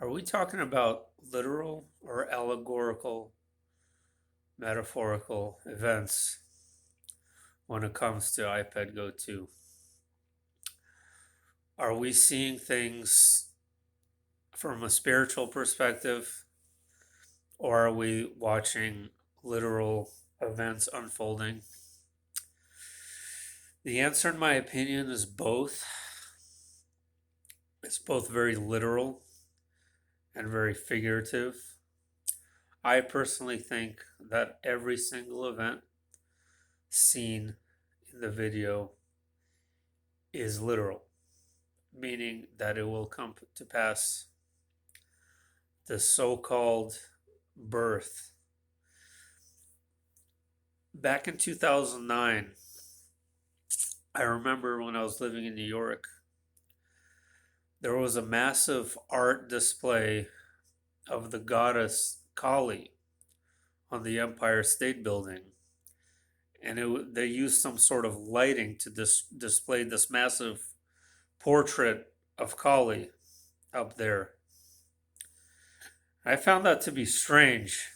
Are we talking about literal or allegorical, metaphorical events when it comes to Ipetgoat2? Are we seeing things from a spiritual perspective, or are we watching literal events unfolding? The answer, in my opinion, is both. It's both very literal and very figurative. I personally think that every single event seen in the video is literal, meaning that it will come to pass. The so called birth. Back in 2009, I remember when I was living in New York, there was a massive art display of the goddess Kali on the Empire State Building. And they used some sort of lighting to display this massive portrait of Kali up there. I found that to be strange.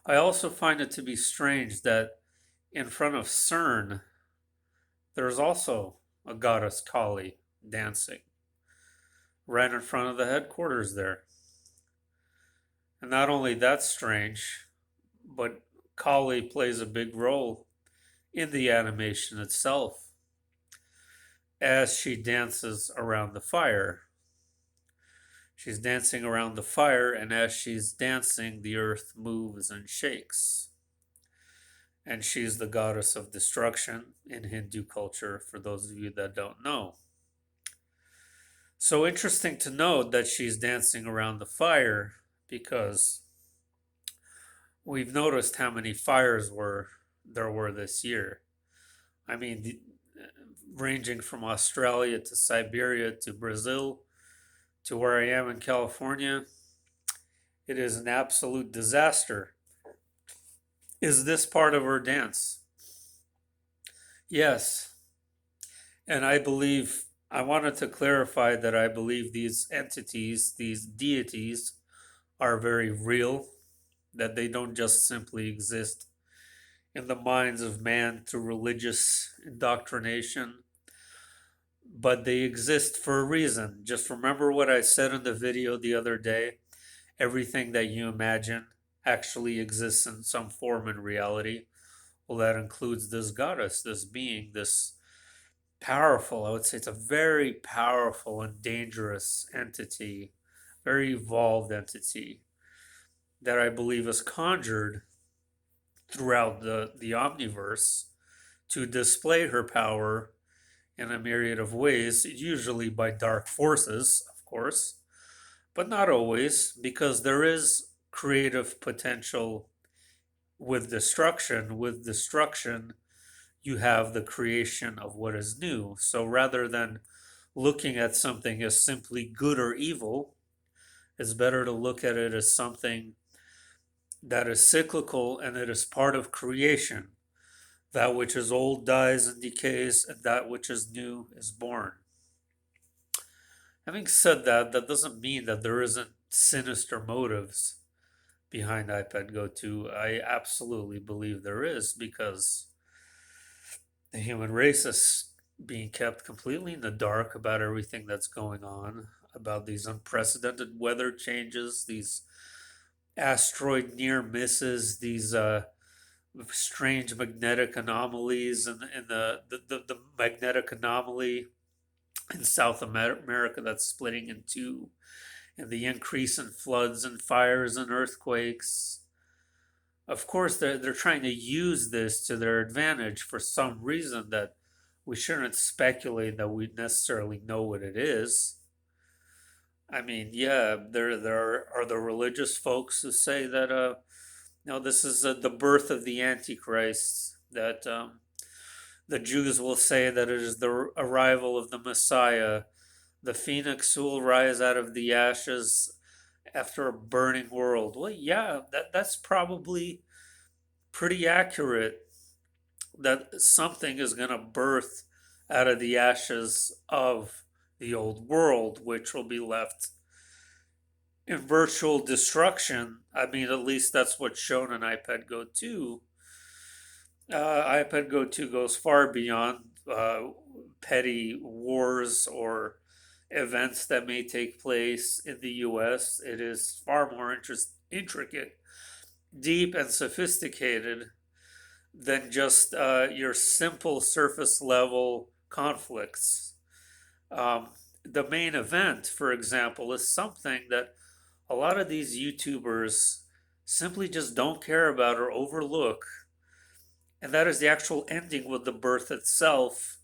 I also find it to be strange that in front of CERN, there's also a goddess Kali dancing right in front of the headquarters there. And not only that's strange, but Kali plays a big role in the animation itself as she dances around the fire. She's dancing around the fire, and as she's dancing, the earth moves and shakes. And she's the goddess of destruction in Hindu culture, for those of you that don't know. So interesting to note that she's dancing around the fire because we've noticed how many fires there were this year. I mean, ranging from Australia to Siberia to Brazil to where I am in California, it is an absolute disaster. Is this part of her dance? Yes. And I wanted to clarify that I believe these entities, these deities, are very real, that they don't just simply exist in the minds of man through religious indoctrination, but they exist for a reason. Just remember what I said in the video the other day. Everything that you imagine actually exists in some form in reality. Well, that includes this goddess, this being, this powerful, I would say it's a very powerful and dangerous entity, very evolved entity that I believe is conjured throughout the omniverse to display her power in a myriad of ways, usually by dark forces, of course, but not always, because there is creative potential with destruction. With destruction, you have the creation of what is new. So rather than looking at something as simply good or evil, it's better to look at it as something that is cyclical and it is part of creation. That which is old dies and decays, and that which is new is born. Having said that, that doesn't mean that there isn't sinister motives behind Ipetgoat2. I absolutely believe there is because the human race is being kept completely in the dark about everything that's going on, about these unprecedented weather changes, these asteroid near misses, these strange magnetic anomalies, and the magnetic anomaly in South America that's splitting in two, and the increase in floods and fires and earthquakes. Of course, they're trying to use this to their advantage for some reason that we shouldn't speculate that we necessarily know what it is. I mean, yeah, there are the religious folks who say that this is the birth of the Antichrist. That the Jews will say that it is the arrival of the Messiah, the phoenix who will rise out of the ashes after a burning world. Well, yeah, that's probably pretty accurate. That something is going to birth out of the ashes of the old world, which will be left in virtual destruction. I mean, at least that's what's shown in Ipetgoat 2. Ipetgoat 2 goes far beyond petty wars or events that may take place in the US. It is far more intricate, deep, and sophisticated than just your simple surface level conflicts. Um, the main event, for example, is something that a lot of these YouTubers simply just don't care about or overlook, and that is the actual ending with the birth itself,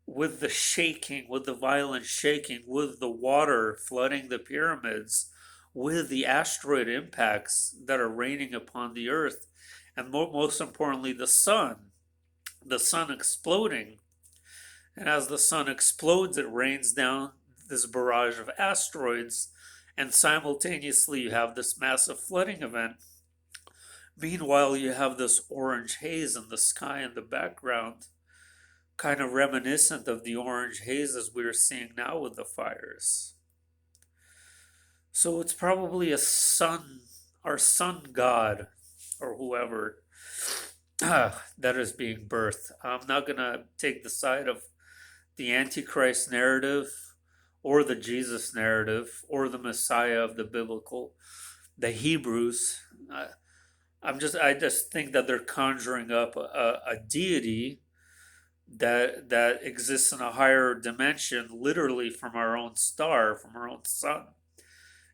with the shaking, with the violent shaking, with the water flooding the pyramids, with the asteroid impacts that are raining upon the earth, and most importantly, the sun exploding. And as the sun explodes, it rains down this barrage of asteroids, and simultaneously, you have this massive flooding event. Meanwhile, you have this orange haze in the sky in the background, kind of reminiscent of the orange hazes we're seeing now with the fires. So it's probably our sun god, or whoever that is being birthed. I'm not going to take the side of the Antichrist narrative or the Jesus narrative or the Messiah of the biblical, the Hebrews. I just think that they're conjuring up a deity that exists in a higher dimension, literally from our own star, from our own sun.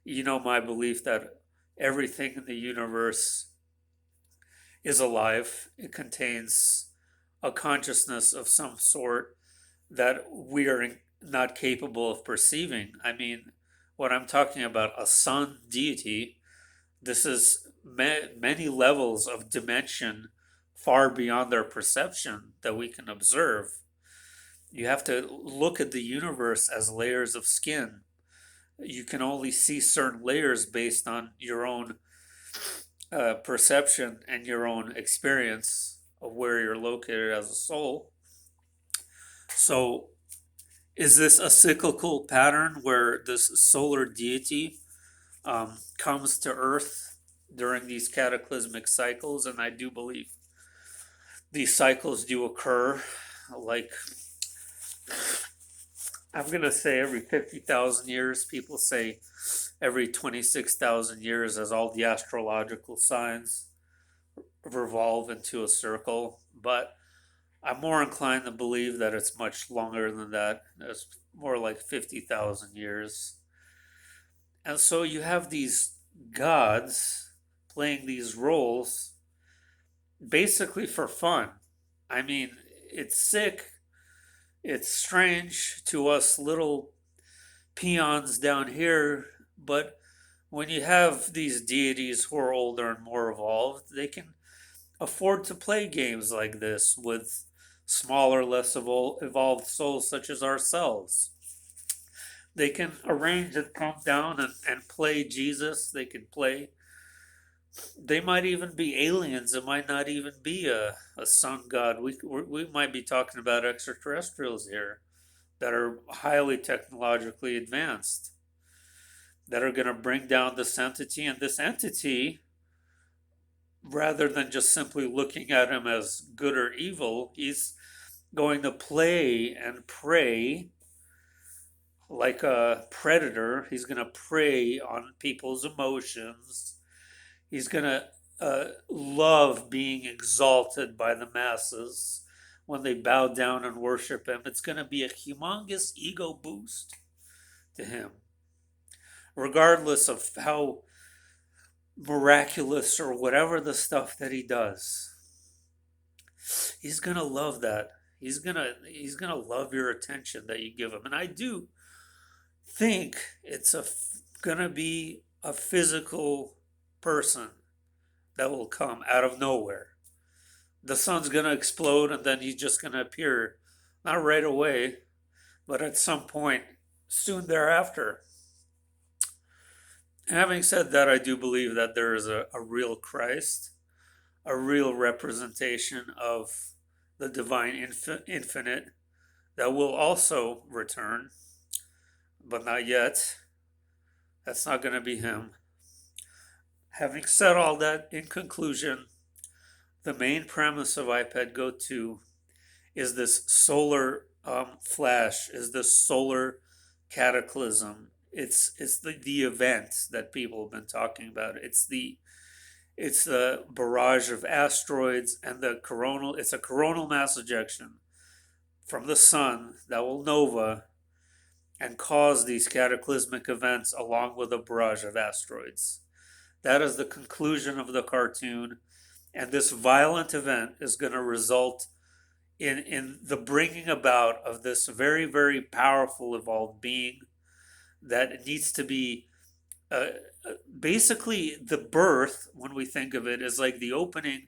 You know my belief that everything in the universe is alive. It contains a consciousness of some sort that we are not capable of perceiving. I mean, when I'm talking about a sun deity, this is many levels of dimension far beyond our perception that we can observe. You have to look at the universe as layers of skin. You can only see certain layers based on your own perception and your own experience of where you're located as a soul. So, is this a cyclical pattern where this solar deity comes to Earth during these cataclysmic cycles? And I do believe these cycles do occur, like, I'm going to say every 50,000 years. People say every 26,000 years, as all the astrological signs revolve into a circle. But I'm more inclined to believe that it's much longer than that. It's more like 50,000 years. And so you have these gods playing these roles basically for fun. I mean, it's sick, it's strange to us little peons down here, but when you have these deities who are older and more evolved, they can afford to play games like this with smaller, less evolved souls such as ourselves. They can arrange and come down and play Jesus. They might even be aliens. It might not even be a sun god. We might be talking about extraterrestrials here that are highly technologically advanced, that are going to bring down this entity. And this entity, rather than just simply looking at him as good or evil, he's going to play and prey like a predator. He's going to prey on people's emotions. He's going to love being exalted by the masses when they bow down and worship him. It's going to be a humongous ego boost to him, regardless of how miraculous or whatever the stuff that he does. He's going to love that. He's going to love your attention that you give him. And I do think it's going to be a physical person that will come out of nowhere. The sun's going to explode and then he's just going to appear, not right away, but at some point soon thereafter. And having said that, I do believe that there is a real Christ, a real representation of the divine infinite that will also return, but not yet. That's not going to be him. Having said all that, in conclusion, the main premise of Ipetgoat 2 is this solar flash, is this solar cataclysm. It's the event that people have been talking about. It's the barrage of asteroids and the coronal. It's a coronal mass ejection from the sun that will nova and cause these cataclysmic events along with a barrage of asteroids. That is the conclusion of the cartoon, and this violent event is going to result in the bringing about of this very, very powerful evolved being that needs to be uh, basically the birth, when we think of it, is like the opening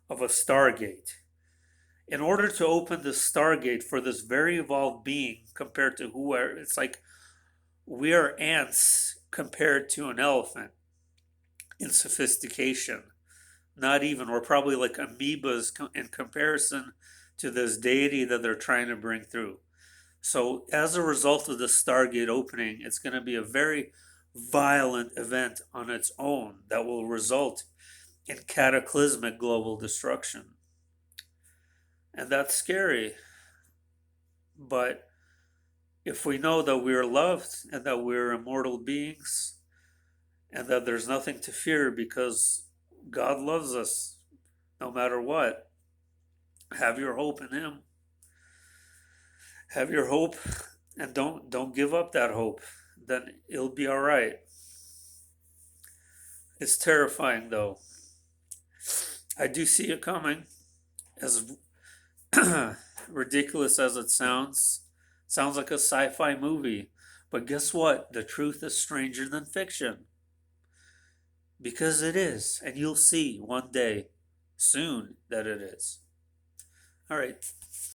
of a Stargate. In order to open the Stargate for this very evolved being compared to who are, it's like we are ants compared to an elephant in sophistication. Not even, we're probably like amoebas in comparison to this deity that they're trying to bring through. So, as a result of the Stargate opening, it's going to be a very violent event on its own that will result in cataclysmic global destruction. And that's scary. But if we know that we are loved and that we're immortal beings and that there's nothing to fear because God loves us no matter what, have your hope in Him. Have your hope and don't give up that hope. Then it'll be all right. It's terrifying though. I do see it coming. As ridiculous as it sounds like a sci-fi movie. But guess what? The truth is stranger than fiction. Because it is, and you'll see one day soon that it is. All right.